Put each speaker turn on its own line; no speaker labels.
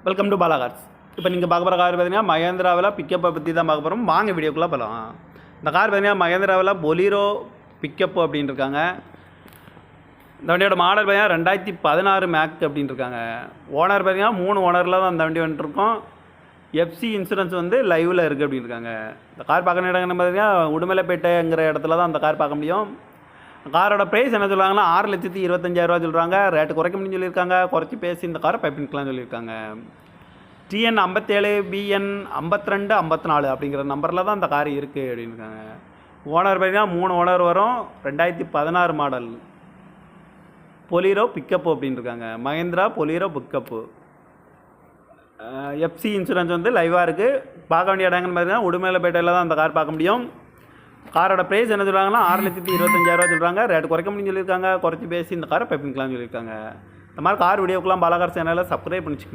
Welcome to Bala cars. இப்போ நீங்கள் பார்க்க போகிற கார் பார்த்தீங்கன்னா மகேந்திராவில் பிக்கப்பை பற்றி தான் பார்க்க போகிறோம். வாங்க வீடியோக்குள்ளே போகலாம். இந்த கார் பார்த்தீங்கன்னா மகேந்திராவில் பொலீரோ பிக்கப்பு அப்படின்னு இருக்காங்க. இந்த வண்டியோட மாடல் பார்த்தீங்கன்னா 2016 மேக் அப்படின்னு இருக்காங்க. ஓனர் பார்த்தீங்கன்னா 3 ஓனரில் தான் அந்த வண்டி வந்துட்டுருக்கோம். எஃப்சி இன்சூரன்ஸ் வந்து லைவில் இருக்குது அப்படின்னு இருக்காங்க. இந்த கார் பார்க்குற இடங்கள்னு பார்த்தீங்கன்னா உடுமலைப்பேட்டைங்கிற இடத்துல தான் அந்த கார் பார்க்க முடியும். காரோட ப்ரைஸ் என்ன சொல்கிறாங்கன்னா 6,25,000 சொல்கிறாங்க. ரேட்டு குறைக்க முடியும்னு சொல்லியிருக்காங்க. குறைச்சி பேசி இந்த காரை பைப்பின்கலாம் சொல்லியிருக்காங்க. TN 57 BN 52 54 அப்படிங்கிற நம்பரில் தான் இந்த கார் இருக்குது அப்படின்னு இருக்காங்க. ஓனர் பார்த்தீங்கன்னா 3 ஓனர் வரும். 2016 மாடல் பொலீரோ பிக்கப்பு அப்படின்னு இருக்காங்க. Mahindra Bolero pickup. FC insurance வந்து லைவாக இருக்குது. பார்க்க வேண்டிய இடங்கள்னு பார்த்தீங்கன்னா உடுமலைப்பேட்டையில் தான் அந்த கார் பார்க்க முடியும். காரோட ப்ரைஸ் என்ன சொல்கிறாங்கன்னா 6,25,000 சொல்கிறாங்க. ரேட்டு குறைக்க முடியும்னு சொல்லியிருக்காங்க. குறைச்சி பேசி இந்த காரை பைப்பின்கலாம்னு சொல்லியிருக்காங்க. இந்த மாதிரி கார் வீடியோக்கெலாம் பாலா கார் சேனலில் சப்ஸ்கிரைப் பண்ணிச்சுக்கோங்க.